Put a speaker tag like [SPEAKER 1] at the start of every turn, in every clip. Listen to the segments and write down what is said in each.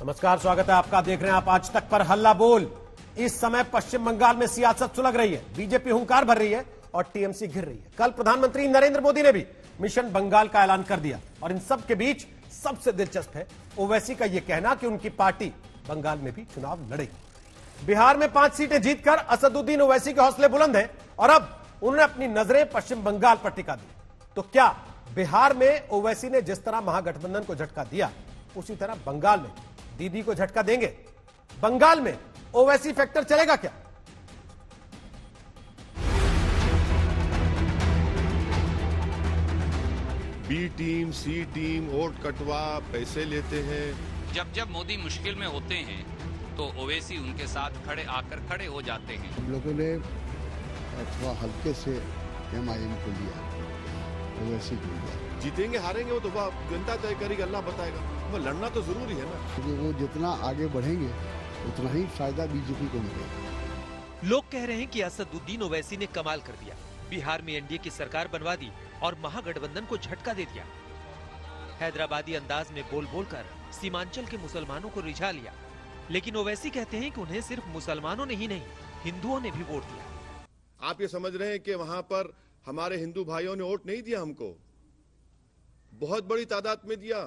[SPEAKER 1] नमस्कार, स्वागत है आपका। देख रहे हैं आप आज तक पर हल्ला बोल। इस समय पश्चिम बंगाल में सियासत सुलग रही है, बीजेपी हुंकार भर रही है और टीएमसी घिर रही है। कल प्रधानमंत्री नरेंद्र मोदी ने भी मिशन बंगाल का ऐलान कर दिया और इन सब के बीच सबसे दिलचस्प है ओवैसी का यह कहना कि उनकी पार्टी बंगाल में भी चुनाव लड़ेगी। बिहार में 5 सीटें जीतकर असदुद्दीन ओवैसी के हौसले बुलंद हैं और अब उन्होंने अपनी नजरें पश्चिम बंगाल पर टिका दी। तो क्या बिहार में ओवैसी ने जिस तरह महागठबंधन को झटका दिया, उसी तरह बंगाल में दीदी को झटका देंगे? बंगाल में ओवैसी फैक्टर चलेगा क्या?
[SPEAKER 2] बी टीम, सी टीम, वोट कटवा, पैसे लेते हैं।
[SPEAKER 3] जब जब मोदी मुश्किल में होते हैं तो ओवैसी उनके साथ खड़े हो जाते हैं।
[SPEAKER 4] हम लोगों ने थोड़ा हल्के से एमआईएम को लिया, ओवैसी को लिया।
[SPEAKER 2] जीतेंगे हारेंगे वो तो जनता तय करेगी, अल्लाह बताएगा। वो लड़ना तो जरूरी है ना,
[SPEAKER 4] क्योंकि वो जितना आगे बढ़ेंगे उतना ही फायदा बीजेपी को मिलेगा।
[SPEAKER 5] लोग कह रहे हैं कि असदुद्दीन ओवैसी ने कमाल कर दिया, बिहार में एनडीए की सरकार बनवा दी और महागठबंधन को झटका दे दिया। हैदराबादी अंदाज में बोल बोलकर सीमांचल के मुसलमानों को रिझा लिया। लेकिन ओवैसी कहते हैं कि उन्हें सिर्फ मुसलमानों ने ही नहीं, हिंदुओं ने भी वोट दिया।
[SPEAKER 2] आप ये समझ रहे हैं कि वहां पर हमारे हिंदू भाइयों ने वोट नहीं दिया? हमको बहुत बड़ी तादाद में दिया,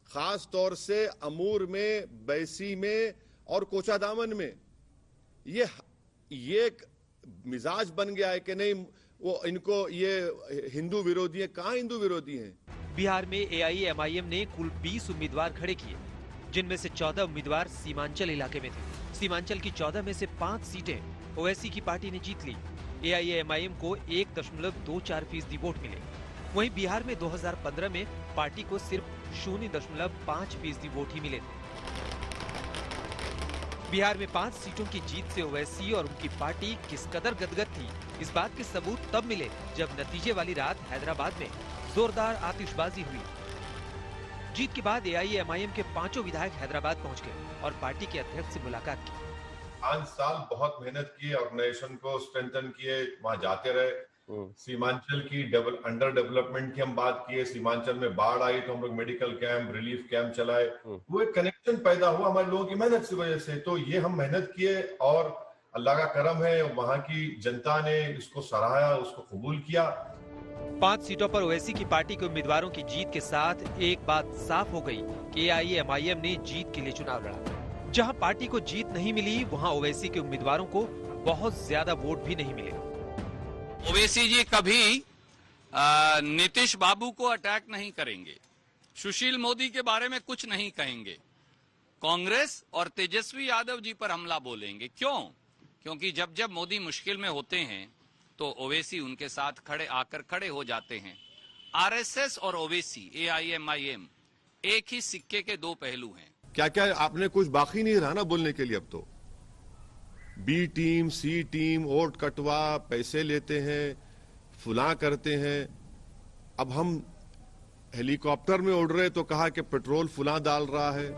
[SPEAKER 2] खास तौर से अमूर में, बैसी में और कोचादामन में। ये एक मिजाज बन गया है कि नहीं वो इनको ये हिंदू विरोधी है। कहां हिंदू विरोधी हैं?
[SPEAKER 5] बिहार में एआईएमआईएम ने कुल 20 उम्मीदवार खड़े किए, जिनमें से 14 उम्मीदवार सीमांचल इलाके में थे। सीमांचल की 14 में से 5 सीटें ओवैसी की पार्टी ने जीत ली। एआईएमआईएम को 1.24% वोट मिले। वहीं बिहार में 2015 में पार्टी को सिर्फ 0.5% वोट ही मिले थे। बिहार में 5 सीटों की जीत से ओवैसी और उनकी पार्टी किस कदर गदगद थी, इस बात के सबूत तब मिले जब नतीजे वाली रात हैदराबाद में जोरदार आतिशबाजी हुई। जीत के बाद एआईएमआईएम के 5 विधायक हैदराबाद पहुंच गए और पार्टी के अध्यक्ष से मुलाकात की।
[SPEAKER 6] 5 साल बहुत मेहनत की, ऑर्गेनाइजेशन को स्ट्रेंथन किए, वहां जाते रहे। सीमांचल की अंडर डेवलपमेंट की हम बात किए। सीमांचल में बाढ़ आई तो हम लोग मेडिकल कैंप, रिलीफ कैंप चलाए। वो एक कनेक्शन पैदा हुआ हमारे लोगों की मेहनत की वजह से। तो ये हम मेहनत किए और अल्लाह का करम है, वहां की जनता ने इसको सराहा, उसको कबूल किया।
[SPEAKER 5] 5 सीटों पर ओवैसी की पार्टी के उम्मीदवारों की जीत के साथ एक बात साफ हो गई कि एआईएमआईएम ने जीत के लिए चुनाव लड़ा। जहां पार्टी को जीत नहीं मिली, वहां ओवैसी के उम्मीदवारों को बहुत ज्यादा वोट भी नहीं मिले।
[SPEAKER 3] ओवैसी जी कभी नीतीश बाबू को अटैक नहीं करेंगे, सुशील मोदी के बारे में कुछ नहीं कहेंगे, कांग्रेस और तेजस्वी यादव जी पर हमला बोलेंगे। क्यों? क्योंकि जब जब मोदी मुश्किल में होते हैं तो ओवैसी उनके साथ खड़े हो जाते हैं। आरएसएस और ओवैसी, एआईएमआईएम एक ही सिक्के के 2 पहलू हैं।
[SPEAKER 2] क्या क्या आपने कुछ बाकी नहीं रहा ना बोलने के लिए। अब तो बी टीम, सी टीम, वोट कटवा, पैसे लेते हैं, फुला करते हैं। अब हम हेलीकॉप्टर में उड़ रहे तो कहा कि पेट्रोल फुला डाल रहा है।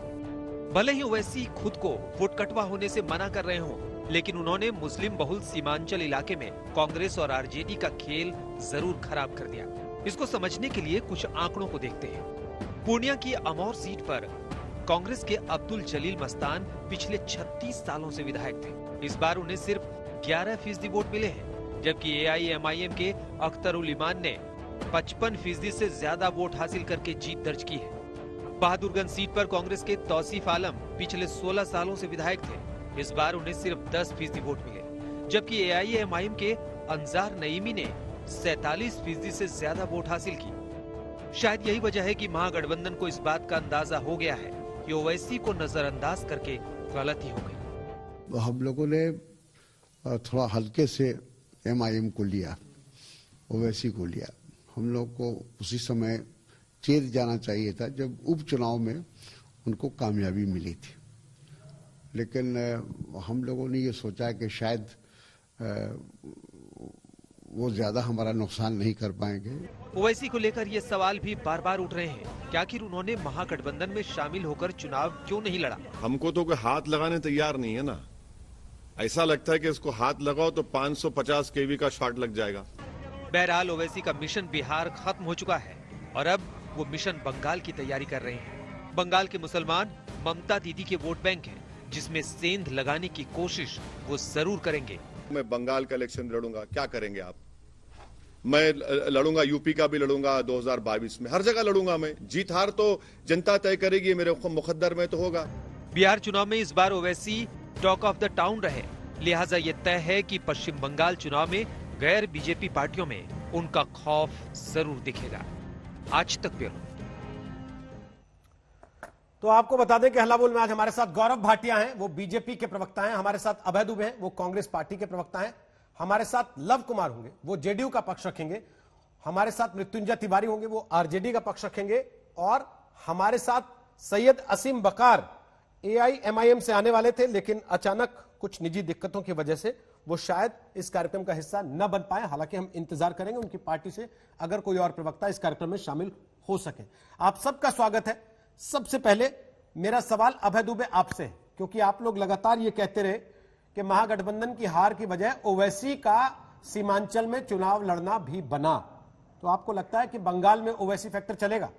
[SPEAKER 5] भले ही ओवैसी खुद को वोट कटवा होने से मना कर रहे हों, लेकिन उन्होंने मुस्लिम बहुल सीमांचल इलाके में कांग्रेस और आरजेडी का खेल जरूर खराब कर दिया। इसको समझने के लिए कुछ आंकड़ों को देखते हैं। पूर्णिया की अमौर सीट पर कांग्रेस के अब्दुल जलील मस्तान पिछले 36 सालों से विधायक थे। इस बार उन्हें सिर्फ 11% वोट मिले हैं, जबकि एआईएमआईएम के अख्तरुल ईमान ने 55% से ज्यादा वोट हासिल करके जीत दर्ज की है। बहादुरगंज सीट पर कांग्रेस के तौसीफ आलम पिछले 16 सालों से विधायक थे। इस बार उन्हें सिर्फ 10% वोट मिले, जबकि एआईएमआईएम के अंजार नईमी ने 47% से ज्यादा वोट हासिल की। शायद यही वजह है कि महागठबंधन को इस बात का अंदाजा हो गया है कि ओवैसी को नजरअंदाज करके गलती हो गई।
[SPEAKER 4] हम लोगों ने थोड़ा हल्के से एमआईएम को लिया, ओवैसी को लिया। हम लोग को उसी समय चेत जाना चाहिए था जब उपचुनाव में उनको कामयाबी मिली थी। लेकिन हम लोगों ने ये सोचा कि शायद वो ज्यादा हमारा नुकसान नहीं कर पाएंगे।
[SPEAKER 5] ओवैसी को लेकर ये सवाल भी बार बार उठ रहे हैं कि आखिर उन्होंने महागठबंधन में शामिल होकर चुनाव क्यों नहीं लड़ा।
[SPEAKER 2] हमको तो कोई हाथ लगाने तैयार नहीं है ना। ऐसा लगता है कि इसको हाथ लगाओ तो 550 केवी का शॉट लग जाएगा।
[SPEAKER 5] बहरहाल ओवैसी का मिशन बिहार खत्म हो चुका है और अब वो मिशन बंगाल की तैयारी कर रहे हैं। बंगाल के मुसलमान ममता दीदी के वोट बैंक हैं, जिसमें सेंध लगाने की कोशिश वो जरूर करेंगे।
[SPEAKER 2] मैं बंगाल का इलेक्शन लड़ूंगा, क्या करेंगे आप? मैं लड़ूंगा, यूपी का भी लड़ूंगा 2022 में, हर जगह लड़ूंगा मैं। जीत हार तो जनता तय करेगी, मेरे मुकद्दर में तो होगा।
[SPEAKER 5] बिहार चुनाव में इस बार Owaisi talk of the town रहे, लिहाजा ये तय है कि पश्चिम बंगाल चुनाव में गैर बीजेपी पार्टियों में उनका खौफ जरूर दिखेगा। आज तक ब्यूरो।
[SPEAKER 1] तो आपको बता दें कि हल्ला बोल में आज हमारे साथ गौरव भाटिया हैं, वो बीजेपी के प्रवक्ता हैं। हमारे साथ अभय दुबे हैं, वो कांग्रेस पार्टी के प्रवक्ता हैं। हमारे साथ लव कुमार होंगे, वो जेडीयू का पक्ष रखेंगे। हमारे साथ मृत्युंजय तिवारी होंगे, वो आरजेडी का पक्ष रखेंगे। और हमारे साथ सैयद असीम बकार एआईएमआईएम से आने वाले थे, लेकिन अचानक कुछ निजी दिक्कतों की वजह से वो शायद इस कार्यक्रम का हिस्सा न बन पाए। हालांकि हम इंतजार करेंगे उनकी पार्टी से अगर कोई और प्रवक्ता इस कार्यक्रम में शामिल हो सके। आप सबका स्वागत है। सबसे पहले मेरा सवाल अभय दुबे आपसे है, क्योंकि आप लोग लगातार ये कहते रहे कि महागठबंधन की हार की वजह ओवैसी का सीमांचल में चुनाव लड़ना भी बना। तो आपको लगता है कि बंगाल में ओवैसी फैक्टर चलेगा?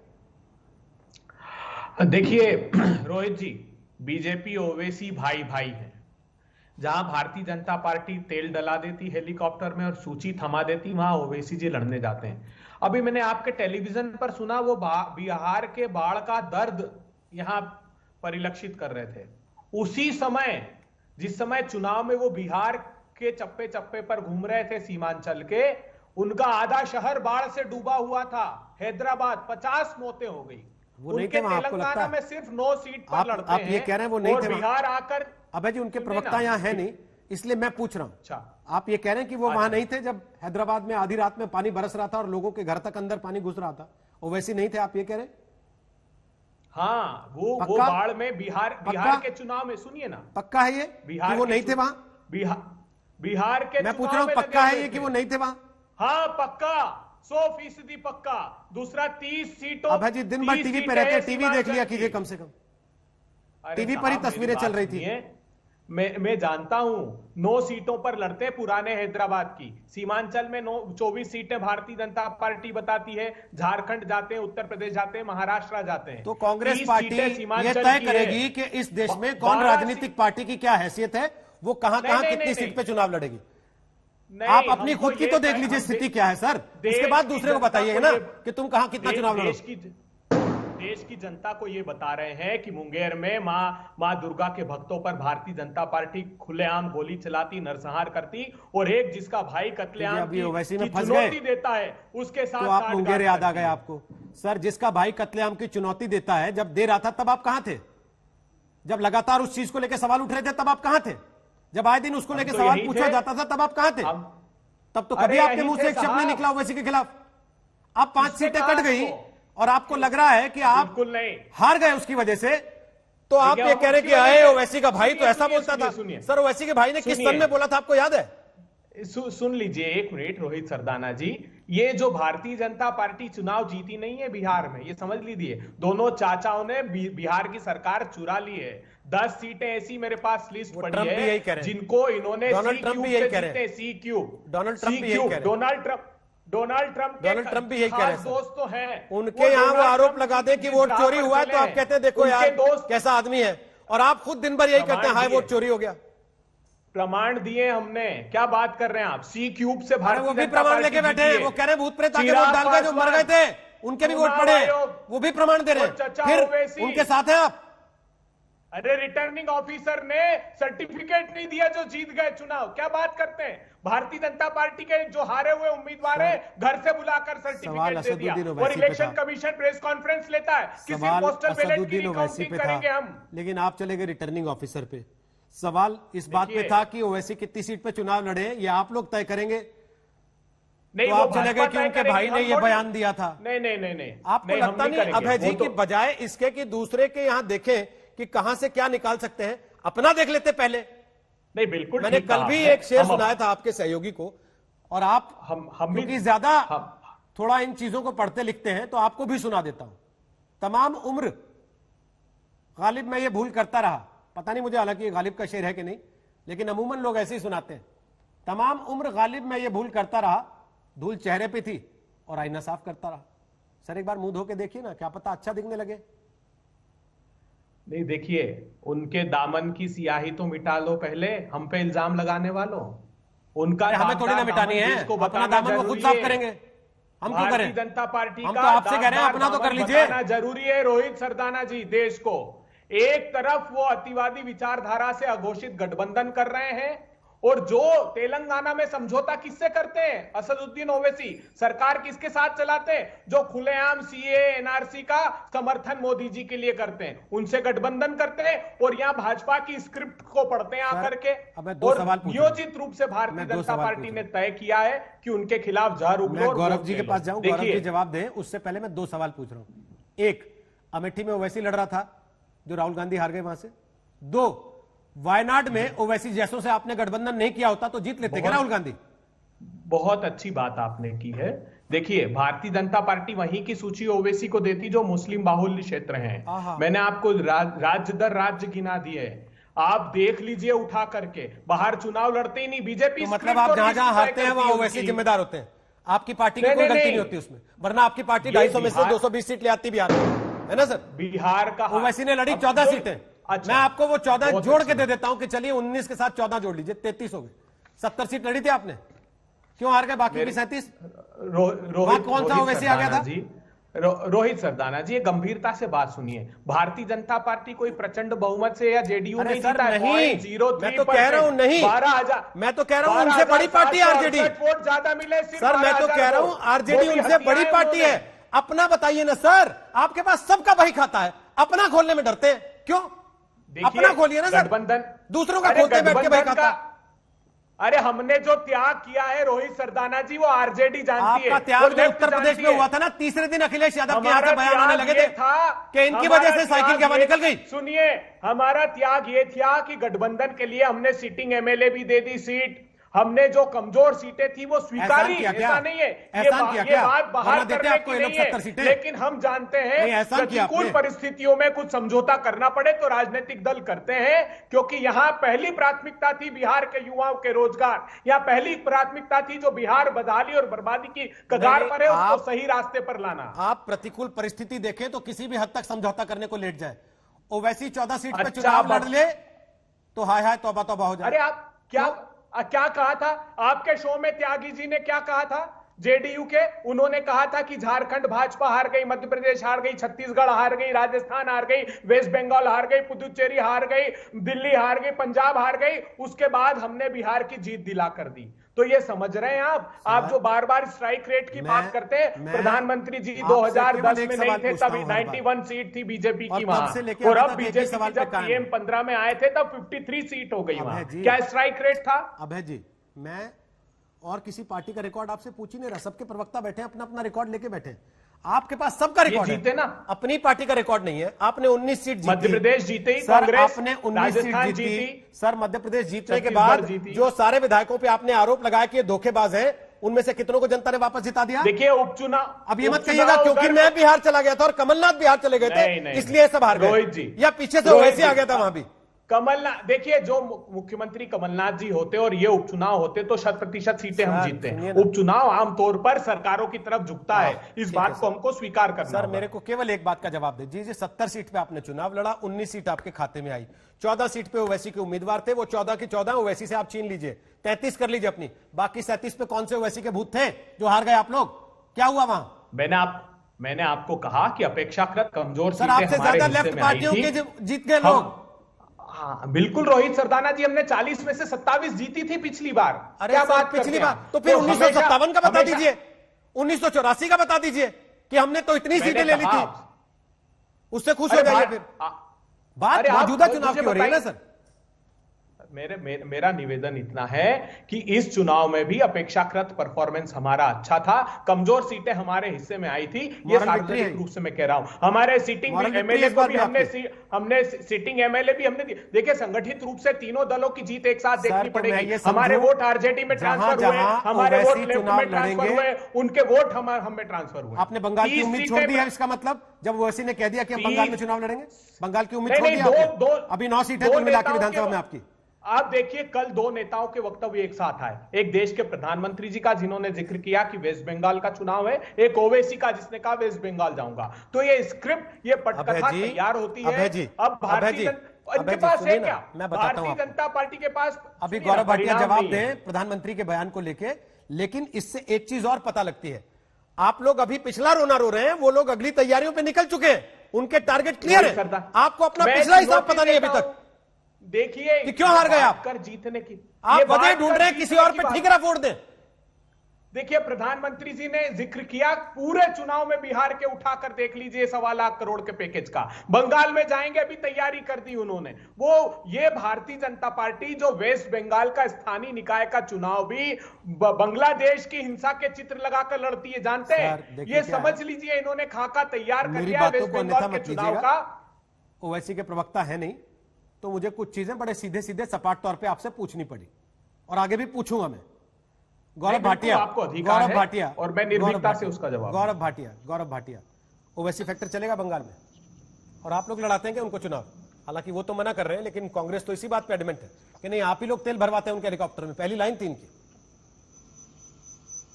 [SPEAKER 7] देखिए रोहित जी, बीजेपी ओवैसी भाई भाई है। जहां भारतीय जनता पार्टी तेल डला देती हेलीकॉप्टर में और सूची थमा देती, वहां ओवैसी जी लड़ने जाते हैं। अभी मैंने आपके टेलीविजन पर सुना, वो बिहार के बाढ़ का दर्द यहां परिलक्षित कर रहे थे। उसी समय जिस समय चुनाव में वो बिहार के चप्पे चप्पे पर घूम रहे थे सीमांचल के, उनका आधा शहर बाढ़ से डूबा हुआ था। हैदराबाद 50 मौतें हो गई।
[SPEAKER 1] वो नहीं थे वहां, आपको लगता है?
[SPEAKER 7] में सिर्फ 9 सीट पर लड़ते हैं।
[SPEAKER 1] आप ये कह रहे हैं वो नहीं थे
[SPEAKER 7] बिहार आकर?
[SPEAKER 1] अबे जी, उनके प्रवक्ता यहाँ है नहीं, इसलिए मैं पूछ रहा हूं।
[SPEAKER 7] अच्छा,
[SPEAKER 1] आप ये कह रहे हैं कि वो वहां नहीं थे जब हैदराबाद में आधी रात में पानी बरस रहा था और लोगों के घर तक अंदर पानी घुस रहा था? ओवैसी नहीं थे, आप ये कह रहे हैं?
[SPEAKER 7] हाँ, वो बाढ़ में बिहार के चुनाव में, सुनिए ना,
[SPEAKER 1] पक्का है ये
[SPEAKER 7] बिहार
[SPEAKER 1] कि वो नहीं थे वहां?
[SPEAKER 7] बिहार के,
[SPEAKER 1] मैं पूछ रहा हूं, पक्का है ये कि वो नहीं थे वहां?
[SPEAKER 7] हाँ पक्का, 100% पक्का। दूसरा 30 सीटों।
[SPEAKER 1] अब जी दिन भर टीवी पे रहते हैं, टीवी देख लिया कीजिए कम से कम। टीवी पर ही तस्वीरें चल रही थी।
[SPEAKER 7] मैं जानता हूं, 9 सीटों पर लड़ते पुराने हैदराबाद की। सीमांचल में 24 सीटें भारतीय जनता पार्टी बताती है। झारखंड जाते हैं, उत्तर प्रदेश जाते हैं, महाराष्ट्र जाते हैं।
[SPEAKER 1] तो कांग्रेस पार्टी ये तय करेगी कि इस देश में कौन राजनीतिक पार्टी की क्या हैसियत है, वो कहां कितनी सीट पे चुनाव लड़ेगी। आप अपनी खुद की तो देख लीजिए स्थिति क्या है सर, उसके बाद दूसरे को बताइए ना कि तुम कहां कितना चुनाव लड़ोगे।
[SPEAKER 7] देश की जनता को यह बता रहे हैं कि मुंगेर में मां दुर्गा के भक्तों पर भारतीय जनता पार्टी खुलेआम गोली चलाती, नरसंहार करती, और एक जिसका भाई कत्लेआम की चुनौती देता है उसके साथ।
[SPEAKER 1] तो आप मुंगेर याद आ गए आपको सर, जिसका भाई कत्लेआम की चुनौती देता है, जब दे रहा था तब आप कहां थे? जब लगातार उस चीज को लेकर सवाल उठ रहे थे तब आप कहां थे? जब आए दिन उसको लेकर सवाल पूछा जाता था तब आप कहां थे? तब तो कभी आपके मुंह से एक शब्द नहीं निकला ओवैसी के खिलाफ। अब 5 सीटें कट गई और आपको लग रहा है कि आप हार गए उसकी वजह से, तो आप ये कह रहे हैं कि आए ओवैसी का भाई तो ऐसा बोलता था। सर, ओवैसी के भाई ने किस सन में बोला था, आपको याद है?
[SPEAKER 7] सुन लीजिए एक मिनट रोहित सरदाना जी, ये जो भारतीय जनता पार्टी चुनाव जीती नहीं है बिहार में, ये समझ लीजिए दोनों चाचाओं ने बिहार की सरकार चुरा ली है। 10 सीटें ऐसी मेरे पास लिस्ट पड़ी है जिनको इन्होंने
[SPEAKER 1] डोनाल्ड ट्रंप भी यही कह रहे हैं।
[SPEAKER 7] डोनाल्ड ट्रंप भी यही कह रहे हैं। दोस्त तो हैं
[SPEAKER 1] उनके यहाँ, वो आरोप लगा दे कि वोट चोरी हुआ है तो आप कहते हैं देखो यार कैसा आदमी है, और आप खुद दिन भर यही कहते हैं हाई वोट चोरी हो गया।
[SPEAKER 7] प्रमाण दिए हमने, क्या बात कर रहे हैं आप? C³ से भारत,
[SPEAKER 1] वो भी प्रमाण लेके बैठे हैं, वो कह रहे हैं भूत प्रेत आके वोट डाल गए जो मर गए थे उनके भी वोट पड़े, वो भी प्रमाण दे रहे हैं, फिर उनके साथ हैं आप।
[SPEAKER 7] अरे रिटर्निंग ऑफिसर ने सर्टिफिकेट नहीं दिया जो जीत गए चुनाव, क्या बात करते हैं? भारतीय जनता पार्टी के जो हारे हुए उम्मीदवार है घर से बुलाकर सर्टिफिकेट दे दिया, और इलेक्शन कमीशन प्रेस कॉन्फ्रेंस लेता है, किसी पोस्टल बैलेट की काउंटिंग करेंगे हम।
[SPEAKER 1] लेकिन आप चले गए रिटर्निंग ऑफिसर पे। सवाल इस बात पे था कि ओवैसी कितनी सीट पे चुनाव लड़े, ये आप लोग तय करेंगे।
[SPEAKER 7] नहीं,
[SPEAKER 1] तो आप चले गए कि उनके भाई ने ये बयान दिया था।
[SPEAKER 7] नहीं,
[SPEAKER 1] आपको लगता नहीं अभय जी की बजाय इसके कि दूसरे के यहाँ देखें कि कहां से क्या निकाल सकते हैं, अपना देख लेते पहले?
[SPEAKER 7] नहीं, बिल्कुल।
[SPEAKER 1] मैंने कल भी एक शेर सुनाया था आपके सहयोगी को, और आप क्योंकि ज्यादा थोड़ा इन चीजों को पढ़ते लिखते हैं तो आपको भी सुना देता हूं। तमाम उम्र गालिब मैं ये भूल करता रहा, पता नहीं मुझे हालांकि ये गालिब का शेर है कि नहीं, लेकिन अमूमन लोग ऐसे ही सुनाते हैं। तमाम उम्र गालिब मैं ये भूल करता रहा, धूल चेहरे पे थी और आईना साफ करता रहा। सर एक बार मुंह धो के देखिए ना, क्या पता अच्छा दिखने लगे।
[SPEAKER 7] नहीं, देखिए, उनके दामन की सियाही तो मिटा लो पहले, हम पे इल्जाम लगाने वालों। उनका
[SPEAKER 1] हमें थोड़ी ना मिटानी है, अपना दामन वो खुद साफ करेंगे। हम क्यों करें?
[SPEAKER 7] भारतीय जनता पार्टी
[SPEAKER 1] हम
[SPEAKER 7] का
[SPEAKER 1] तो आपसे कह रहे हैं अपना तो कर लीजिए।
[SPEAKER 7] बताना जरूरी है रोहित सरदाना जी देश को। एक तरफ वो अतिवादी विचारधारा से अघोषित गठबंधन कर रहे हैं, और जो तेलंगाना में समझौता किससे करते हैं? असदुद्दीन ओवैसी। सरकार किसके साथ चलाते हैं? जो खुलेआम सीए एनआरसी का समर्थन मोदी जी के लिए करते हैं, उनसे गठबंधन करते हैं, और यहां भाजपा की स्क्रिप्ट को पढ़ते हैं आकर के। और नियोजित रूप से भारतीय जनता पार्टी ने तय किया है कि उनके खिलाफ जहर उगलो।
[SPEAKER 1] गौरव जी के पास जाऊं, गौरव जी जवाब दें। उससे पहले मैं 2 सवाल पूछ रहा हूं। एक, अमेठी में ओवैसी लड़ रहा था जो राहुल गांधी हार गए वहां से। 2, वायनाड में ओवैसी जैसों से आपने गठबंधन नहीं किया होता तो जीत लेते क्या राहुल गांधी?
[SPEAKER 7] बहुत अच्छी बात आपने की है। देखिए, भारतीय जनता पार्टी वहीं की सूची ओवैसी को देती जो मुस्लिम बाहुल्य क्षेत्र हैं। मैंने आपको राज्य दर राज्य गिना दिए, आप देख लीजिए उठा करके। बाहर चुनाव लड़ते ही नहीं बीजेपी।
[SPEAKER 1] तो मतलब आप जहां जहां हारते हैं वहां ओवैसी जिम्मेदार होते हैं, आपकी पार्टी की कोई गलती नहीं होती उसमें। वरना आपकी पार्टी 250 में से 220 सीट ले आती बिहार में, है ना सर?
[SPEAKER 7] बिहार का
[SPEAKER 1] ओवैसी ने लड़ी 14 सीटें। अच्छा, मैं आपको वो 14 जोड़ के दे देता हूं कि चलिए 19 के साथ 14 जोड़ लीजिए, 33 हो गए। 70 सीट लड़ी थी आपने, क्यों हार गए बाकी की 37? कौन सा ओवैसी आ गया था?
[SPEAKER 7] रोहित सरदाना जी, गंभीरता से बात सुनिए। भारतीय जनता पार्टी कोई प्रचंड बहुमत से या जेडीयू नहीं जीता है।
[SPEAKER 1] मैं तो कह रहा हूं नहीं,
[SPEAKER 7] 12,000
[SPEAKER 1] मैं तो कह रहा हूं उनसे बड़ी पार्टी आरजेडी।
[SPEAKER 7] वोट ज्यादा मिले
[SPEAKER 1] सर, मैं तो कह रहा हूं आरजेडी उनसे बड़ी पार्टी है। अपना बताइए ना सर, आपके पास सबका बही खाता है, अपना खोलने में डरते हैं क्यों? अपना खोलिए ना सर,
[SPEAKER 7] गठबंधन
[SPEAKER 1] दूसरों का खोलते बैठ के बही खाता।
[SPEAKER 7] अरे हमने जो त्याग किया है रोहित सरदाना जी, वो आरजेडी जानती है।
[SPEAKER 1] आपका त्याग जो उत्तर प्रदेश में हुआ था ना, तीसरे दिन अखिलेश यादव के यहाँ से बयान आने लगे थे कि इनकी वजह से साइकिल की हवा निकल गई।
[SPEAKER 7] सुनिए, हमारा त्याग ये था कि गठबंधन के लिए हमने सिटिंग एमएलए भी दे दी सीट, हमने जो कमजोर सीटें थी वो स्वीकारी। ऐसा नहीं है, ये बात बाहर करने की नहीं है, लेकिन हम जानते हैं प्रतिकूल परिस्थितियों में कुछ समझौता करना पड़े तो राजनीतिक दल करते हैं, क्योंकि यहां पहली प्राथमिकता थी बिहार के युवाओं के रोजगार। यहां पहली प्राथमिकता थी जो बिहार बदहाली और बर्बादी की कगार पर है, उसको सही रास्ते पर लाना।
[SPEAKER 1] आप प्रतिकूल परिस्थिति देखें तो किसी भी हद तक समझौता करने को लेट जाए। ओवैसी 14 सीट पर चुनाव लड़ ले तो हाय हाय तौबा तौबा हो जाए।
[SPEAKER 7] अरे आप क्या कहा था आपके शो में? त्यागी जी ने क्या कहा था जेडीयू के? उन्होंने कहा था कि झारखंड भाजपा हार गई, मध्य प्रदेश हार गई, छत्तीसगढ़ हार गई, राजस्थान हार गई, वेस्ट बंगाल हार गई, पुदुचेरी हार गई, दिल्ली हार गई, पंजाब हार गई। उसके बाद हमने बिहार की जीत दिला कर दी। तो ये समझ रहे हैं आप जो बार बार स्ट्राइक रेट की बात करते हैं। प्रधानमंत्री जी 2010 में नहीं थे, तब 91 सीट थी बीजेपी की वहां, और अब बीजेपी जब पीएम 15 में आए थे तब 53 सीट हो गई वहां। क्या स्ट्राइक रेट था?
[SPEAKER 1] अभय जी, मैं और किसी पार्टी का रिकॉर्ड आपसे पूछ ही नहीं रहा, सबके प्रवक्ता बैठे अपना अपना रिकॉर्ड लेके बैठे। आपके पास सबका रिकॉर्ड
[SPEAKER 7] जीते ना,
[SPEAKER 1] अपनी पार्टी का रिकॉर्ड नहीं है। आपने 19 सीट जीती,
[SPEAKER 7] मध्य प्रदेश जीते ही,
[SPEAKER 1] कांग्रेस आपने 19 सीट जीती सर। मध्य प्रदेश जीतने के बाद जो सारे विधायकों पे आपने आरोप लगाया कि ये धोखेबाज हैं, उनमें से कितनों को जनता ने वापस जिता दिया?
[SPEAKER 7] देखिए, उपचुनाव,
[SPEAKER 1] अब ये मत कहिएगा क्योंकि मैं बिहार चला गया था और कमलनाथ बिहार चले गए थे इसलिए सब हार गए,
[SPEAKER 7] रोहित जी,
[SPEAKER 1] या पीछे से ओवैसी आ गया था वहां भी।
[SPEAKER 7] कमलनाथ, देखिए, जो मुख्यमंत्री कमलनाथ जी होते और ये उपचुनाव होते तो 100% सीटें हम जीतते हैं। उपचुनाव आमतौर पर सरकारों की तरफ झुकता है, इस बात को हमको स्वीकार करना।
[SPEAKER 1] सर, मेरे को केवल एक बात का जवाब दे जी, 70 सीट पे आपने चुनाव लड़ा, 19 सीट आपके खाते में आई, 14 सीट पे ओवैसी के उम्मीदवार थे, वो 14 की 14 ओवैसी से आप छीन लीजिए, 33 कर लीजिए अपनी। बाकी 37 पे कौन से ओवैसी के भूत थे जो हार गए आप लोग? क्या हुआ वहां?
[SPEAKER 7] मैंने आपको कहा कि अपेक्षाकृत कमजोर
[SPEAKER 1] सर, आपसे ज्यादा लेफ्ट पार्टियों के जीत गए लोग।
[SPEAKER 7] हाँ, बिल्कुल रोहित सरदाना जी, हमने 40 में से 27 जीती थी पिछली बार।
[SPEAKER 1] अरे क्या बात पिछली बार? तो फिर 1957 का बता दीजिए, 1984 का बता दीजिए कि हमने तो इतनी सीटें ले ली थी, उससे खुश हो जाइए। फिर बात मौजूदा चुनाव की हो रही है ना सर।
[SPEAKER 7] मेरा निवेदन इतना है कि इस चुनाव में भी अपेक्षाकृत परफॉर्मेंस हमारा अच्छा था, कमजोर सीटें हमारे हिस्से में आई थी, ये सार्वजनिक रूप से मैं कह रहा हूं। हमारे सीटिंग एमएलए को भी हमने सीटिंग एमएलए भी हमने देखिए, संगठित रूप से तीनों दलों की जीत एक साथ देखनी पड़ेगी। हमारे वोट आरजेडी में ट्रांसफर हुए, हमारे वोट लेफ्ट में ट्रांसफर हुए, उनके वोट हमें ट्रांसफर हुए।
[SPEAKER 1] आपने बंगाल की उम्मीद छोड़ दी है, इसका मतलब जब ओवैसी ने कह दिया कि हम बंगाल में चुनाव लड़ेंगे, बंगाल की उम्मीद छोड़ दी आपने? अभी 9 सीटें कुल मिला के विधानसभा में आपकी।
[SPEAKER 7] आप देखिए कल दो नेताओं के वक्तव्य एक साथ आए, एक देश के प्रधानमंत्री जी का जिन्होंने जिक्र किया कि वेस्ट बंगाल का चुनाव है, एक ओवैसी का जिसने कहा वेस्ट बंगाल जाऊंगा। तो ये स्क्रिप्ट, ये पटकथा तैयार होती है। अब भारतीय इनके पास है क्या?
[SPEAKER 1] मैं बताता हूं,
[SPEAKER 7] भारतीय जनता पार्टी के पास
[SPEAKER 1] अभी गौरव भाटिया जवाब दें प्रधानमंत्री के बयान को लेके, लेकिन इससे एक चीज और पता लगती है, आप लोग अभी पिछला रोना रो रहे हैं, वो लोग अगली तैयारियों पे निकल चुके हैं, उनके टारगेट क्लियर है। आपको अपना पिछला हिसाब पता नहीं अभी तक।
[SPEAKER 7] देखिए
[SPEAKER 1] कि क्यों हार गए आप
[SPEAKER 7] कर जीतने की,
[SPEAKER 1] आप वजह ढूंढ रहे हैं किसी और पे ठीकरा फोड़ दें।
[SPEAKER 7] देखिए प्रधानमंत्री जी ने जिक्र किया पूरे चुनाव में बिहार के उठाकर देख लीजिए 1.25 लाख करोड़ के पैकेज का, बंगाल में जाएंगे अभी तैयारी कर दी उन्होंने। वो ये भारतीय जनता पार्टी जो वेस्ट बंगाल का स्थानीय निकाय का चुनाव भी बांग्लादेश की हिंसा के चित्र लगाकर लड़ती है, जानते हैं? ये समझ लीजिए इन्होंने खाका तैयार कर लिया वेस्ट बंगाल के चुनाव का।
[SPEAKER 1] ओवैसी के प्रवक्ता है नहीं तो मुझे कुछ चीजें बड़े सीधे सीधे सपाट तौर पे आपसे पूछनी पड़ी और आगे भी पूछूंगा मैं। गौरव भाटिया,
[SPEAKER 7] आपको अधिकार है,
[SPEAKER 1] गौरव भाटिया,
[SPEAKER 7] और मैं निर्भीकता से उसका जवाब।
[SPEAKER 1] गौरव भाटिया, ओवैसी फैक्टर चलेगा बंगाल में? और आप लोग लड़ाते हैं कि उनको चुनाव, हालांकि वो तो मना कर रहे हैं, लेकिन कांग्रेस तो इसी बात पे एडमेंट है कि नहीं आप ही लोग तेल भरवाते हैं उनके हेलीकॉप्टर में। पहली लाइन 3 की।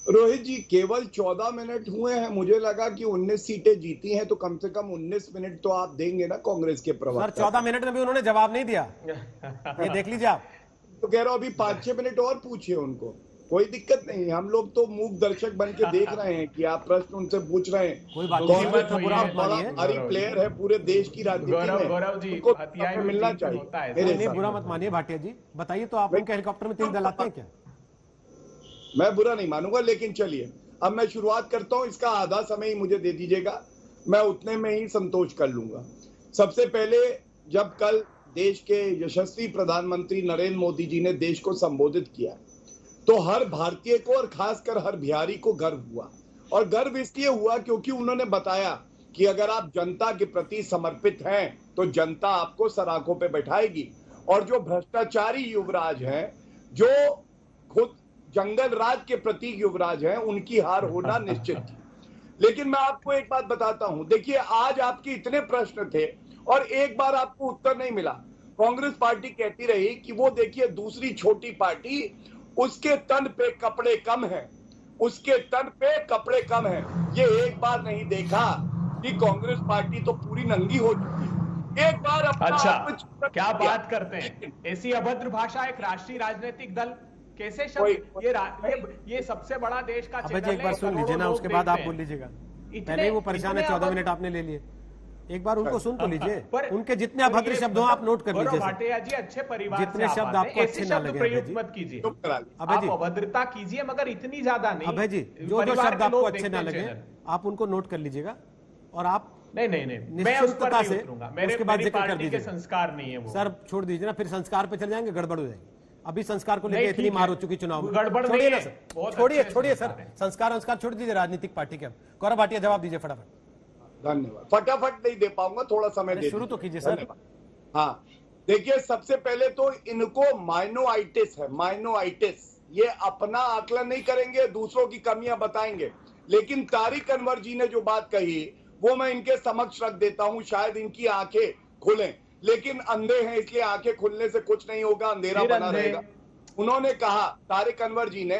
[SPEAKER 8] रोहित जी केवल 14 मिनट हुए हैं, मुझे लगा कि 19 सीटें जीती हैं तो कम से कम 19 मिनट तो आप देंगे ना कांग्रेस के प्रवक्ता।
[SPEAKER 1] सर 14 मिनट में भी उन्होंने जवाब नहीं दिया, ये देख लीजिए आप।
[SPEAKER 8] तो कह रहा हूं अभी 5-6 मिनट और पूछिए उनको, कोई दिक्कत नहीं। हम लोग तो मूक दर्शक बन के देख रहे हैं कि आप प्रश्न उनसे पूछ रहे हैं।
[SPEAKER 1] कोई बात
[SPEAKER 8] नहीं, बड़ा भारी प्लेयर है पूरे देश की राजनीति में,
[SPEAKER 7] गौरव जी
[SPEAKER 8] उनको मिलना चाहिए।
[SPEAKER 1] बुरा मत मानिए भाटिया जी, बताइए तो आप उनके हेलीकॉप्टर में तेल डलाते हैं क्या?
[SPEAKER 8] मैं बुरा नहीं मानूंगा, लेकिन चलिए अब मैं शुरुआत करता हूं। इसका आधा समय ही मुझे दे दीजिएगा, मैं उतने में ही संतोष कर लूंगा। सबसे पहले जब कल देश के यशस्वी प्रधानमंत्री नरेंद्र मोदी जी ने देश को संबोधित किया तो हर भारतीय को और खासकर हर बिहारी को गर्व हुआ। और गर्व इसलिए हुआ क्योंकि उन्होंने बताया कि अगर आप जनता के प्रति समर्पित हैं तो जनता आपको सराखों पे बैठाएगी। और जो भ्रष्टाचारी युवराज हैं, जो खुद जंगल राज के प्रतीक युवराज हैं, उनकी हार होना निश्चित थी। लेकिन मैं आपको एक बात बताता हूं, देखिए आज आपके इतने प्रश्न थे और एक बार आपको उत्तर नहीं मिला। कांग्रेस पार्टी कहती रही कि वो देखिए दूसरी छोटी पार्टी, उसके तन पे कपड़े कम हैं, उसके तन पे कपड़े कम हैं। ये एक बार नहीं देखा कि कांग्रेस पार्टी तो पूरी नंगी हो चुकी है। एक बार अपना
[SPEAKER 7] अच्छा क्या बात करते हैं, ऐसी अभद्र भाषा एक राष्ट्रीय राजनीतिक दल कैसे शब्द, ये सबसे बड़ा देश का चैनल है।
[SPEAKER 1] एक बार सुन लीजिए ना, उसके बाद आप बोल लीजिएगा। पहले ही वो परेशान है, 14 मिनट आपने ले लिए, एक बार उनको सुन तो लीजिए। उनके जितने अभद्र शब्द हो आप नोट कर लीजिए।
[SPEAKER 7] भाटिया जी अच्छे परिवार
[SPEAKER 1] जितने शब्द आपको अच्छे ना लगे
[SPEAKER 7] प्रयोग मत कीजिए, आप अभद्रता कीजिए मगर इतनी ज्यादा नहीं।
[SPEAKER 1] अभय जी जो जो शब्द आपको अच्छे ना लगे आप उनको नोट कर लीजिएगा और आप
[SPEAKER 7] नहीं मैं उस पर नहीं उतरूंगा,
[SPEAKER 1] उसके बाद जिक्र कर दीजिए।
[SPEAKER 7] संस्कार नहीं है वो।
[SPEAKER 1] सर छोड़ दीजिए ना, फिर संस्कार पे चले जाएंगे, गड़बड़ हो जाएगी। अभी संस्कार को लेकर इतनी मार हो चुकी चुनाव में,
[SPEAKER 7] गड़बड़
[SPEAKER 1] छोड़िए ना सर, छोड़िए सर, संस्कार छोड़ दीजिए राजनीतिक पार्टी के। गौरव भाटिया जवाब दीजिए फटाफट।
[SPEAKER 8] धन्यवाद। फटाफट नहीं दे पाऊंगा, थोड़ा समय दे
[SPEAKER 1] शुरू तो कीजिए सर।
[SPEAKER 8] हाँ देखिए, सबसे पहले तो इनको माइनोआइटिस है, माइनोआइटिस। ये अपना आकलन नहीं करेंगे, दूसरों की कमियां बताएंगे। लेकिन तारिक अनवर जी ने जो बात कही वो मैं इनके समक्ष रख देता हूं, शायद इनकी आंखें खुलें। लेकिन अंधे हैं इसलिए आंखें खुलने से कुछ नहीं होगा, अंधेरा बना रहेगा। उन्होंने कहा तारिक अनवर जी ने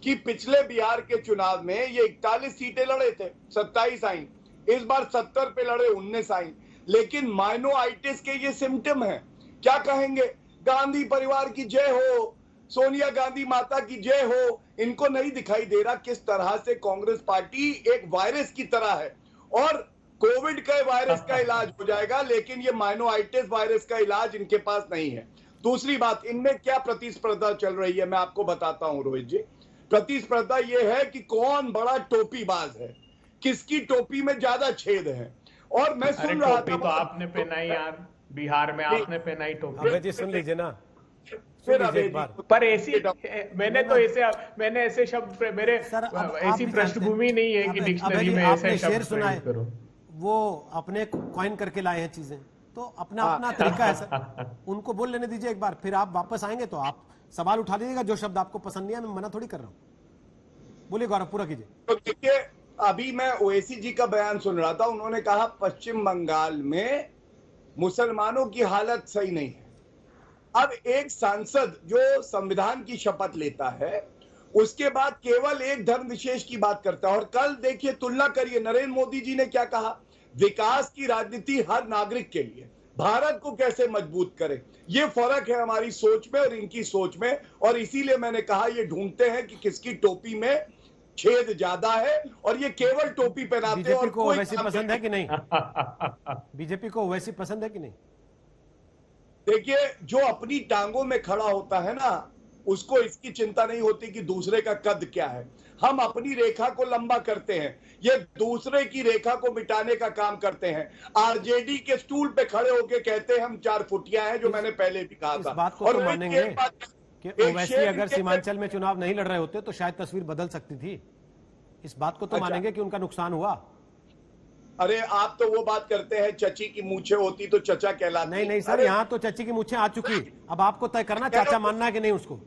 [SPEAKER 8] कि पिछले बिहार के चुनाव में ये 41 सीटें लड़े थे, 27 आई, इस बार 70 पे लड़े, 19 आई। लेकिन माइनोआइटिस के ये सिम्टम है। क्या कहेंगे? गांधी परिवार की जय हो, सोनिया गांधी माता की जय हो। इनको नहीं दिखाई दे रहा किस तरह से कांग्रेस पार्टी एक वायरस की तरह है और कोविड का वायरस का इलाज हो जाएगा, लेकिन ये माइनोआइटिस वायरस का इलाज इनके पास नहीं है। दूसरी बात, इनमें क्या प्रतिस्पर्धा चल रही है मैं आपको बताता हूं रोहित जी। प्रतिस्पर्धा ये है कि कौन बड़ा टोपीबाज है, किसकी टोपी में ज्यादा छेद है। और मैं सुन रहा था,
[SPEAKER 7] तो आपने पहनाई यार, बिहार में आपने पहनाई टोपी।
[SPEAKER 1] अबे जी सुन लीजिए ना,
[SPEAKER 7] पर ऐसी मैंने ऐसे शब्द मेरे ऐसी पृष्ठभूमि नहीं है कि डिक्शनरी में ऐसे शब्द प्रयोग करो।
[SPEAKER 1] वो अपने कॉइन करके लाए हैं चीजें, तो अपना अपना तरीका है सर, उनको बोल लेने दीजिए एक बार, फिर आप वापस आएंगे तो आप सवाल उठा लीजिएगा। जो शब्द आपको पसंद नहीं है मैं मना थोड़ी कर रहा हूं। बोलिए गौरव, पूरा कीजिए।
[SPEAKER 8] तो देखिए, अभी मैं ओवैसी जी का बयान सुन रहा था, उन्होंने कहा पश्चिम बंगाल में मुसलमानों की हालत सही नहीं है। अब एक सांसद जो संविधान की शपथ लेता है, उसके बाद केवल एक धर्म विशेष की बात करता है। और कल देखिए, तुलना करिए, नरेंद्र मोदी जी ने क्या कहा, विकास की राजनीति हर नागरिक के लिए, भारत को कैसे मजबूत करे। ये फर्क है हमारी सोच में और इनकी सोच में, और इसीलिए मैंने कहा ये ढूंढते हैं कि किसकी टोपी में छेद ज्यादा है, और ये केवल टोपी पहनाते हैं।
[SPEAKER 1] बीजेपी
[SPEAKER 8] और
[SPEAKER 1] को
[SPEAKER 8] कोई
[SPEAKER 1] ओवैसी
[SPEAKER 8] काम
[SPEAKER 1] पसंद है कि नहीं? बीजेपी को ओवैसी पसंद है कि नहीं?
[SPEAKER 8] देखिए, जो अपनी टांगों में खड़ा होता है ना, उसको इसकी चिंता नहीं होती कि दूसरे का कद क्या है। हम अपनी रेखा को लंबा करते हैं, ये दूसरे की रेखा को मिटाने का काम करते हैं। आरजेडी के स्टूल पे खड़े होके कहते हैं हम 4 फुटिया हैं, जो मैंने पहले भी कहा
[SPEAKER 1] इस
[SPEAKER 8] था।
[SPEAKER 1] बात को
[SPEAKER 8] और
[SPEAKER 1] तो
[SPEAKER 8] एक
[SPEAKER 1] मानेंगे
[SPEAKER 8] बात,
[SPEAKER 1] कि
[SPEAKER 8] एक
[SPEAKER 1] ओवैसी
[SPEAKER 8] शेर
[SPEAKER 1] अगर
[SPEAKER 8] इनके-
[SPEAKER 1] सीमांचल में चुनाव नहीं लड़ रहे होते तो शायद तस्वीर बदल सकती थी। इस बात को तो
[SPEAKER 8] अच्छा।
[SPEAKER 1] मानेंगे कि उनका नुकसान हुआ।
[SPEAKER 8] अरे आप तो वो बात करते हैं, चची की मूछें होती तो चचा कहलाती।
[SPEAKER 1] नहीं नहीं सर,
[SPEAKER 8] अरे
[SPEAKER 1] यहाँ तो चची की मूछें आ चुकी, अब आपको तय करना चाचा मानना है कि नहीं उसको।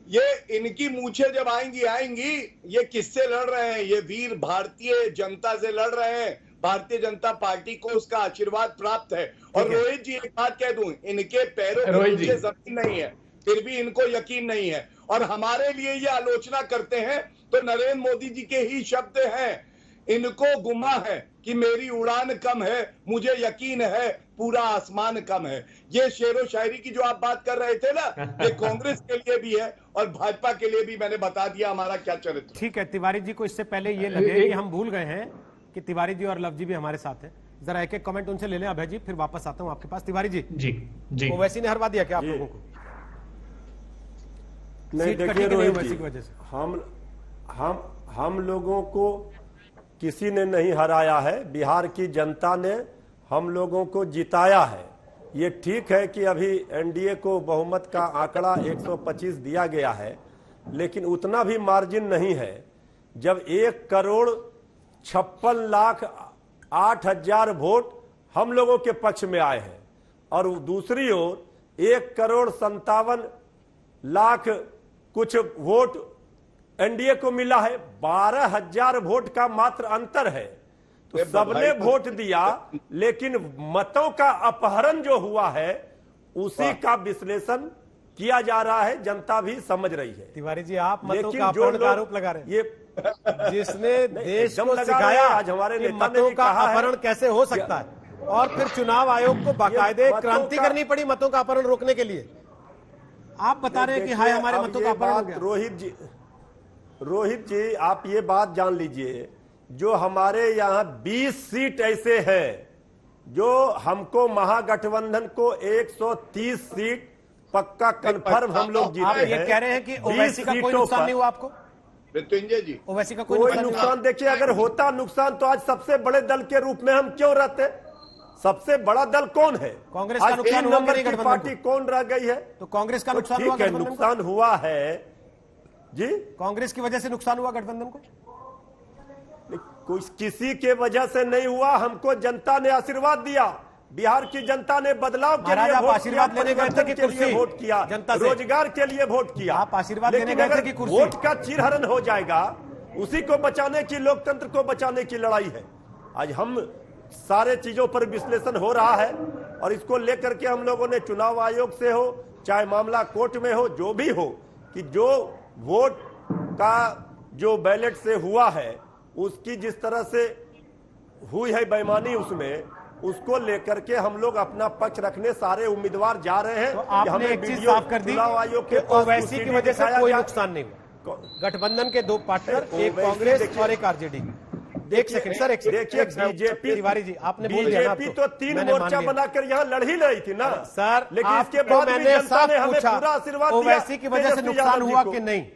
[SPEAKER 8] ये इनकी मूछें जब आएंगी, ये किससे लड़ रहे हैं? ये वीर भारतीय जनता से लड़ रहे हैं। भारतीय जनता पार्टी को उसका आशीर्वाद प्राप्त है। और
[SPEAKER 1] ठीक है।
[SPEAKER 8] रोहित जी, एक बात कह दूं, इनके पैरों के
[SPEAKER 7] रोहित जी।
[SPEAKER 8] नीचे जमीन नहीं है, फिर भी इनको यकीन नहीं है। और हमारे लिए ये आलोचना करते हैं तो नरेंद्र मोदी जी के ही शब्द हैं, इनको गुमा है कि मेरी उड़ान कम है, मुझे यकीन है पूरा आसमान कम है। ये शेरो शायरी की जो आप बात कर रहे थे ना, ये कांग्रेस के लिए भी है और भाजपा के लिए भी। मैंने बता दिया हमारा क्या चरित्र।
[SPEAKER 1] ठीक है, तिवारी जी को इससे पहले ये लगे कि हम भूल गए हैं कि तिवारी जी और लव जी भी हमारे साथ हैं, जरा एक एक कमेंट उनसे ले लें अभय जी, फिर वापस आता हूं आपके पास। तिवारी जी,
[SPEAKER 7] जी
[SPEAKER 1] ओवैसी ने हरवा दिया क्या आप लोगों को?
[SPEAKER 9] नहीं,
[SPEAKER 1] सीट कटी
[SPEAKER 9] देखिए
[SPEAKER 1] कि नहीं
[SPEAKER 9] रोहित
[SPEAKER 1] ओवैसी
[SPEAKER 9] जी,
[SPEAKER 1] की वजह से?
[SPEAKER 9] हम लोगों को किसी ने नहीं हराया है, बिहार की जनता ने हम लोगों को जिताया है। ये ठीक है कि अभी एनडीए को बहुमत का आंकड़ा 125 दिया गया है, लेकिन उतना भी मार्जिन नहीं है। जब 1,56,08,000 वोट हम लोगों के पक्ष में आए हैं और दूसरी ओर 1,57,00,000 कुछ वोट एनडीए को मिला है। 12,000 वोट का मात्र अंतर है। तो सबने वोट दिया, लेकिन मतों का अपहरण जो हुआ है उसी का विश्लेषण किया जा रहा है, जनता भी समझ रही है।
[SPEAKER 1] तिवारी जी, आप मतों
[SPEAKER 9] लेकिन
[SPEAKER 1] का
[SPEAKER 9] जो
[SPEAKER 1] अपहरण का
[SPEAKER 9] लोग
[SPEAKER 1] आरोप लगा रहे हैं,
[SPEAKER 9] ये
[SPEAKER 1] जिसने देश
[SPEAKER 9] एकदम
[SPEAKER 1] को
[SPEAKER 9] लगा
[SPEAKER 1] सिखाया
[SPEAKER 9] रहे हैं। आज हमारे
[SPEAKER 1] कि
[SPEAKER 9] नेता ने
[SPEAKER 1] मतों
[SPEAKER 9] भी
[SPEAKER 1] का
[SPEAKER 9] कहा है,
[SPEAKER 1] अपहरण कैसे हो सकता है, और फिर चुनाव आयोग को बाकायदे
[SPEAKER 9] मतों
[SPEAKER 1] क्रांति
[SPEAKER 9] का-
[SPEAKER 1] करनी पड़ी मतों का अपहरण रोकने के लिए। आप बता रहे हैं कि हाय हमारे
[SPEAKER 9] अब
[SPEAKER 1] मतों
[SPEAKER 9] ये
[SPEAKER 1] का अपहरण हो
[SPEAKER 9] बात
[SPEAKER 1] गया।
[SPEAKER 9] रोहित जी आप ये बात जान लीजिए, जो हमारे यहाँ 20 सीट ऐसे हैं जो हमको महागठबंधन को 130 सीट पक्का कंफर्म हम लोग
[SPEAKER 1] आप
[SPEAKER 9] जीते
[SPEAKER 1] ये
[SPEAKER 9] हैं।
[SPEAKER 1] कह रहे हैं कि
[SPEAKER 9] 20
[SPEAKER 1] ओवैसी का कोई
[SPEAKER 9] सीटों
[SPEAKER 1] नुकसान
[SPEAKER 9] पर।
[SPEAKER 1] नहीं हुआ आपको?
[SPEAKER 8] मृत्युंजय जी,
[SPEAKER 1] ओवैसी का कोई
[SPEAKER 9] कोई
[SPEAKER 1] नुकसान नहीं हुआ?
[SPEAKER 9] नुकसान देखिए, अगर होता नुकसान तो आज सबसे बड़े दल के रूप में हम क्यों रहते? सबसे बड़ा दल कौन है?
[SPEAKER 1] कांग्रेस का
[SPEAKER 9] आज
[SPEAKER 1] नुकसान
[SPEAKER 9] 3
[SPEAKER 1] हुआ
[SPEAKER 9] नंबर
[SPEAKER 1] नहीं
[SPEAKER 9] की
[SPEAKER 1] गठबंधन
[SPEAKER 9] पार्टी
[SPEAKER 1] को?
[SPEAKER 9] कौन रह गई है?
[SPEAKER 1] तो कांग्रेस का
[SPEAKER 9] तो
[SPEAKER 1] नुकसान हुआ
[SPEAKER 9] ठीक है,
[SPEAKER 1] गठबंधन को?
[SPEAKER 9] नुकसान हुआ है जी।
[SPEAKER 1] कांग्रेस की वजह से नुकसान हुआ गठबंधन को?
[SPEAKER 9] किसी के वजह से नहीं हुआ, हमको जनता ने आशीर्वाद दिया। बिहार की जनता ने बदलाव के
[SPEAKER 1] महाराज,
[SPEAKER 9] लिए
[SPEAKER 1] आप
[SPEAKER 9] वोट
[SPEAKER 1] आशीर्वाद
[SPEAKER 9] किया,
[SPEAKER 1] लेने गए थे कि
[SPEAKER 9] परिवर्तन के लिए
[SPEAKER 1] कुर्सी?
[SPEAKER 9] वोट किया,
[SPEAKER 1] जनता से?
[SPEAKER 9] रोजगार के लिए वोट किया।
[SPEAKER 1] आप आशीर्वाद लेने
[SPEAKER 9] लेकिन
[SPEAKER 1] गए थे
[SPEAKER 9] अगर
[SPEAKER 1] कि कुर्सी?
[SPEAKER 9] वोट का चिरहरण हो जाएगा, उसी को बचाने की, लोकतंत्र को बचाने की लड़ाई है। आज हम सारे चीजों पर विश्लेषण हो रहा है और इसको लेकर के हम लोगों ने चुनाव आयोग से हो, चाहे मामला कोर्ट में हो, जो भी हो, कि जो वोट का जो बैलेट से हुआ है उसकी जिस तरह से हुई है बेईमानी, उसमें उसको लेकर के हम लोग अपना पक्ष रखने सारे उम्मीदवार जा रहे हैं।
[SPEAKER 1] तो
[SPEAKER 9] कि
[SPEAKER 1] आपने
[SPEAKER 9] हमें
[SPEAKER 1] एक चीज
[SPEAKER 9] वीडियो
[SPEAKER 1] साफ कर दी
[SPEAKER 9] चुनाव आयोग
[SPEAKER 1] कि
[SPEAKER 9] के पास
[SPEAKER 1] ओवैसी की
[SPEAKER 9] सीडी
[SPEAKER 1] वजह से
[SPEAKER 9] दिखाया
[SPEAKER 1] कोई
[SPEAKER 9] जाए।
[SPEAKER 1] नुकसान नहीं हुआ। गठबंधन के 2 पार्टनर, एक
[SPEAKER 9] ओवैसी
[SPEAKER 1] कांग्रेस
[SPEAKER 9] देखिए-
[SPEAKER 1] और एक आरजेडी। एक सेकंड सर, एक
[SPEAKER 9] देखिए,
[SPEAKER 1] सेकंड।
[SPEAKER 9] बीजेपी
[SPEAKER 1] तिवारी जी, आपने बोल दिया ना,
[SPEAKER 9] बीजेपी तो 3
[SPEAKER 1] मैंने मान
[SPEAKER 9] मोर्चा
[SPEAKER 1] लिया।
[SPEAKER 9] बनाकर यहाँ लड़ ही रही थी ना
[SPEAKER 1] सर,
[SPEAKER 9] लेकिन इसके
[SPEAKER 1] आपको
[SPEAKER 9] बाद भी
[SPEAKER 1] मैंने
[SPEAKER 9] जनता
[SPEAKER 1] साफ
[SPEAKER 9] ने हमें
[SPEAKER 1] पूछा,
[SPEAKER 9] पूरा आशीर्वाद दिया
[SPEAKER 1] ओवैसी की वजह से
[SPEAKER 9] तेजस्वी
[SPEAKER 1] नुकसान
[SPEAKER 9] यादव जी
[SPEAKER 1] हुआ
[SPEAKER 9] को।
[SPEAKER 1] कि नहीं?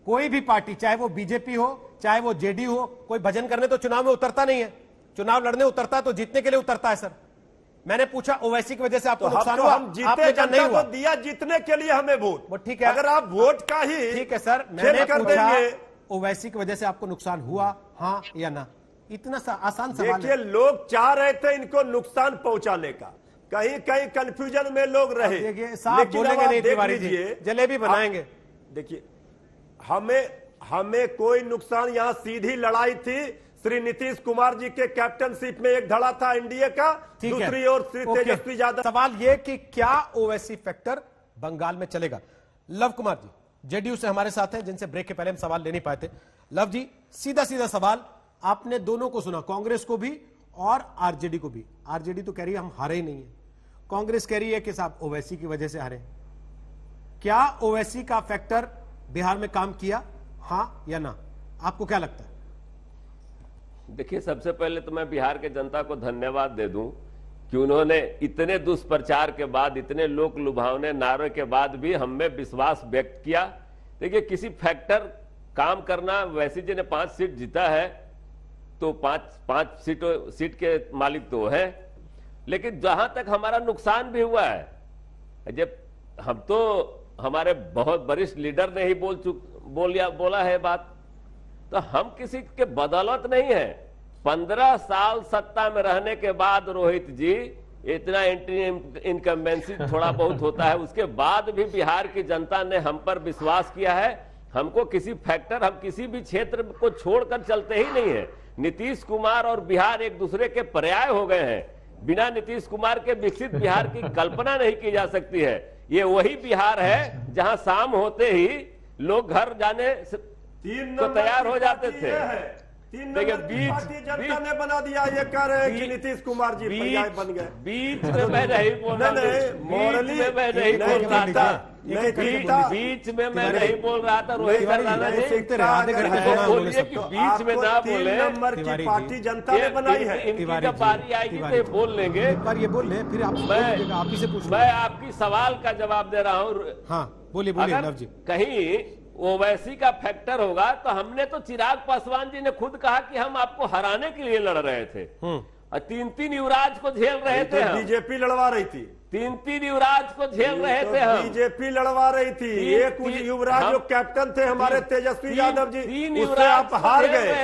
[SPEAKER 1] कोई भी पार्टी, चाहे वो बीजेपी हो चाहे वो जेडी हो, कोई भजन करने तो चुनाव में उतरता नहीं है। चुनाव लड़ने उतरता है तो जीतने के लिए उतरता है सर। मैंने पूछा ओवैसी की वजह से आपको
[SPEAKER 9] तो
[SPEAKER 1] नुकसान
[SPEAKER 9] हम
[SPEAKER 1] हुआ?
[SPEAKER 9] हम जीते,
[SPEAKER 1] आपने कहा नहीं
[SPEAKER 9] जनता
[SPEAKER 1] हुआ।
[SPEAKER 9] को दिया जीतने के लिए हमें वोट।
[SPEAKER 1] वो ठीक है,
[SPEAKER 9] अगर आप वोट का ही
[SPEAKER 1] ठीक है सर,
[SPEAKER 9] खेल
[SPEAKER 1] मैंने
[SPEAKER 9] कर
[SPEAKER 1] पूछा
[SPEAKER 9] देंगे।
[SPEAKER 1] ओवैसी की वजह से आपको नुकसान हुआ, हाँ या ना? इतना आसान सवाल
[SPEAKER 9] देखिए,
[SPEAKER 1] है।
[SPEAKER 9] लोग चाह रहे थे इनको नुकसान पहुंचाने का, कहीं कहीं कंफ्यूजन में लोग रहे।
[SPEAKER 1] देखिए, साफ
[SPEAKER 9] लेकिन
[SPEAKER 1] बोलेंगे
[SPEAKER 9] अब आप
[SPEAKER 1] नहीं
[SPEAKER 9] देख
[SPEAKER 1] तिवारी जी,
[SPEAKER 9] लीजिए,
[SPEAKER 1] जलेबी बनाएंगे।
[SPEAKER 9] देखिए, हमें कोई नुकसान, यहां सीधी लड़ाई थी, श्री नीतीश कुमार जी के कैप्टनशिप में एक धड़ा था एनडीए का,
[SPEAKER 1] ठीक है।
[SPEAKER 9] दूसरी ओर श्री
[SPEAKER 1] ओके।
[SPEAKER 9] तेजस्वी यादव।
[SPEAKER 1] सवाल ये कि क्या ओवैसी फैक्टर बंगाल में चलेगा? लव कुमार जी जेडीयू से हमारे साथ हैं, जिनसे ब्रेक के पहले हम सवाल ले नहीं पाए थे। लव जी, सीधा सीधा सवाल, आपने दोनों को सुना, कांग्रेस को भी और आरजेडी को भी। आरजेडी तो कह रही है हम हारे ही नहीं है, कांग्रेस कह रही है कि साहब ओवैसी की वजह से हारे। क्या ओवैसी का फैक्टर बिहार में काम किया, हां या ना? आपको क्या लगता है?
[SPEAKER 10] देखिए, सबसे पहले तो मैं बिहार के जनता को धन्यवाद दे दूं कि उन्होंने इतने दुष्प्रचार के बाद, इतने लोक लुभावने नारों के बाद भी हम में विश्वास व्यक्त किया। देखिए, किसी फैक्टर काम करना, वैसी जी ने 5 सीट जीता है तो 5 सीट के मालिक तो है, लेकिन जहां तक हमारा नुकसान भी हुआ है, जब हम तो हमारे बहुत वरिष्ठ लीडर ने ही बोला है बात, तो हम किसी के बदौलत नहीं है। 15 साल सत्ता में रहने के बाद रोहित जी, इतना एंटी इनकम्बेंसी थोड़ा बहुत होता है, उसके बाद भी बिहार की जनता ने हम पर विश्वास किया है। हमको किसी फैक्टर, हम किसी भी क्षेत्र को छोड़कर चलते ही नहीं है। नीतीश कुमार और बिहार एक दूसरे के पर्याय हो गए हैं। बिना नीतीश कुमार के विकसित बिहार की कल्पना नहीं की जा सकती है। ये वही बिहार है जहां शाम होते ही लोग घर जाने तो तैयार हो जाते थे।
[SPEAKER 9] 3 नंबर की पार्टी जनता ने बना दिया, ये कह रहे हैं कि नीतीश कुमार जी पर्याय बन गए।
[SPEAKER 10] बीच में मैं नहीं बोल रहा था,
[SPEAKER 9] मॉरली
[SPEAKER 10] मैं नहीं बोल रहा था, बीच में मैं नहीं बोल रहा था। रोहित सरदाना जी बोलिए कि बीच में ना बोले।
[SPEAKER 9] 3 नंबर की पार्टी जनता ने बनाई है।
[SPEAKER 10] इनकी जब बारी आएगी तो ये बोल लेंगे।
[SPEAKER 1] ये बोल ले, फिर आप ही से पूछ।
[SPEAKER 10] मैं आपकी सवाल का जवाब दे रहा हूँ।
[SPEAKER 1] हाँ बोलिए बोलिए लव जी।
[SPEAKER 10] कहीं ओवैसी का फैक्टर होगा तो हमने तो चिराग पासवान जी ने खुद कहा कि हम आपको हराने के लिए लड़ रहे थे और 3 युवराज को झेल रहे थे।
[SPEAKER 9] बीजेपी लड़वा रही थी,
[SPEAKER 10] 3 युवराज को झेल रहे थे हम।
[SPEAKER 9] बीजेपी लड़वा रही थी। एक युवराज जो कैप्टन थे हमारे तेजस्वी यादव जी, उससे आप हार गए।